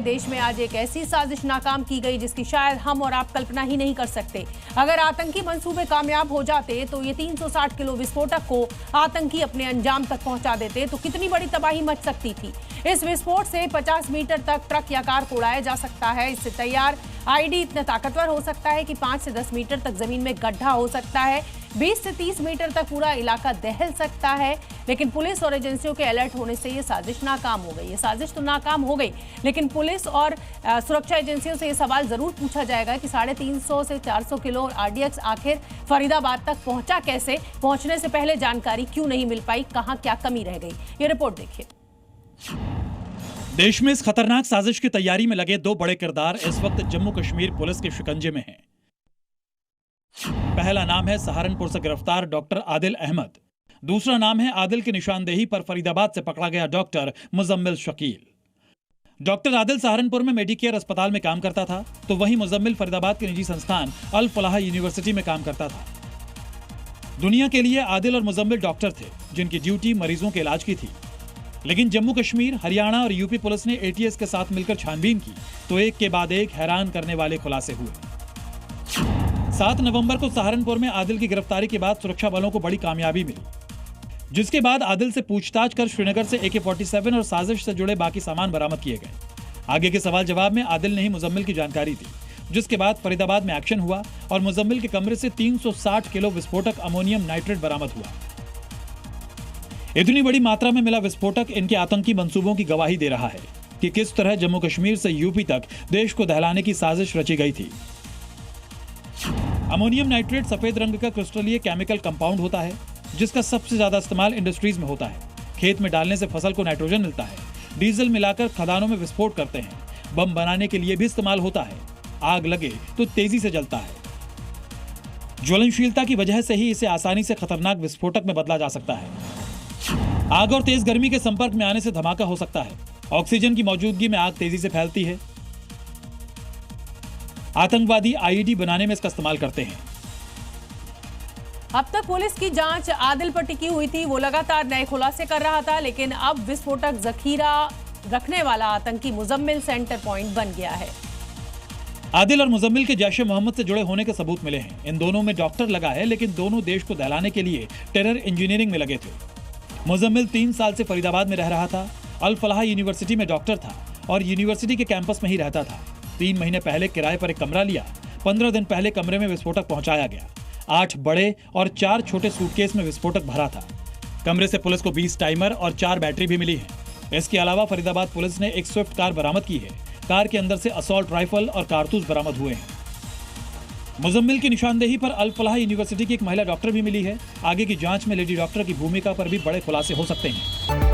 देश में आज एक ऐसी साजिश नाकाम की गई जिसकी शायद हम और आप कल्पना ही नहीं कर सकते। अगर आतंकी मंसूबे कामयाब हो जाते तो ये 360 किलो विस्फोटक को आतंकी अपने अंजाम तक पहुंचा देते तो कितनी बड़ी तबाही मच सकती थी। इस विस्फोट से 50 मीटर तक ट्रक या कार को उड़ाया जा सकता है। इससे तैयार आईडी इतना ताकतवर हो सकता है कि 5 से 10 मीटर तक जमीन में गड्ढा हो सकता है, 20 से 30 मीटर तक पूरा इलाका दहल सकता है। लेकिन पुलिस और एजेंसियों के अलर्ट होने से ये साजिश नाकाम हो गई। ये साजिश तो नाकाम हो गई, लेकिन पुलिस और सुरक्षा एजेंसियों से ये सवाल जरूर पूछा जाएगा कि 350 से 400 किलो आरडीएक्स आखिर फरीदाबाद तक पहुंचा कैसे, पहुंचने से पहले जानकारी क्यों नहीं मिल पाई, कहां क्या कमी रह गई। ये रिपोर्ट देखिए। देश में इस खतरनाक साजिश की तैयारी में लगे दो बड़े किरदार इस वक्त जम्मू कश्मीर पुलिस के शिकंजे में हैं। पहला नाम है सहारनपुर से गिरफ्तार डॉक्टर आदिल अहमद, दूसरा नाम है आदिल की निशानदेही पर फरीदाबाद से पकड़ा गया डॉक्टर मुजम्मिल शकील। डॉक्टर आदिल सहारनपुर में मेडिकेयर अस्पताल में काम करता था, तो वहीं मुजम्मिल फरीदाबाद के निजी संस्थान अल फलाह यूनिवर्सिटी में काम करता था। दुनिया के लिए आदिल और मुजम्मिल डॉक्टर थे जिनकी ड्यूटी मरीजों के इलाज की थी। लेकिन जम्मू कश्मीर, हरियाणा और यूपी पुलिस ने एटीएस के साथ मिलकर छानबीन की तो एक के बाद एक हैरान करने वाले खुलासे हुए। 7 नवंबर को सहारनपुर में आदिल की गिरफ्तारी के बाद सुरक्षा बलों को बड़ी कामयाबी मिली, जिसके बाद आदिल से पूछताछ कर श्रीनगर से AK-47 और साजिश से जुड़े बाकी सामान बरामद किए गए। आगे के सवाल जवाब में आदिल ने ही मुजम्मिल की जानकारी दी, जिसके बाद फरीदाबाद में एक्शन हुआ और मुजम्मिल के कमरे से 360 किलो विस्फोटक अमोनियम नाइट्रेट बरामद हुआ। इतनी बड़ी मात्रा में मिला विस्फोटक इनके आतंकी मंसूबों की गवाही दे रहा है कि किस तरह जम्मू कश्मीर से यूपी तक देश को दहलाने की साजिश रची गई थी। अमोनियम नाइट्रेट सफेद रंग का क्रिस्टलीय केमिकल कंपाउंड होता है, जिसका सबसे ज्यादा इस्तेमाल इंडस्ट्रीज में होता है। खेत में डालने से फसल को नाइट्रोजन मिलता है। डीजल मिलाकर खदानों में विस्फोट करते हैं। बम बनाने के लिए भी इस्तेमाल होता है। आग लगे तो तेजी से जलता है। ज्वलनशीलता की वजह से ही इसे आसानी से खतरनाक विस्फोटक में बदला जा सकता है। आग और तेज गर्मी के संपर्क में आने से धमाका हो सकता है। ऑक्सीजन की मौजूदगी में आग तेजी से फैलती है। आतंकवादी आईईडी बनाने में इसका इस्तेमाल करते हैं। अब तक पुलिस की जांच आदिल पर टिकी हुई थी, वो लगातार नए खुलासे कर रहा था, लेकिन अब विस्फोटक जखीरा रखने वाला आतंकी मुजम्मिल सेंटर पॉइंट बन गया है। आदिल और मुजम्मिल के जैश ए मोहम्मद से जुड़े होने के सबूत मिले हैं। इन दोनों में डॉक्टर लगा है, लेकिन दोनों देश को दहलाने के लिए टेरर इंजीनियरिंग में लगे थे। मुजम्मिल 3 साल से फरीदाबाद में रह रहा था। अल फलाह यूनिवर्सिटी में डॉक्टर था और यूनिवर्सिटी के कैंपस में ही रहता था। 3 महीने पहले किराए पर एक कमरा लिया। 15 दिन पहले कमरे में विस्फोटक पहुंचाया गया। 8 बड़े और 4 छोटे सूटकेस में विस्फोटक भरा था। कमरे से पुलिस को 20 टाइमर और 4 बैटरी भी मिली है। इसके अलावा फरीदाबाद पुलिस ने एक स्विफ्ट कार बरामद की है। कार के अंदर से असॉल्ट राइफल और कारतूस बरामद हुए हैं। मुजम्मिल की निशानदेही पर अल फलाह यूनिवर्सिटी की एक महिला डॉक्टर भी मिली है। आगे की जांच में लेडी डॉक्टर की भूमिका पर भी बड़े खुलासे हो सकते हैं।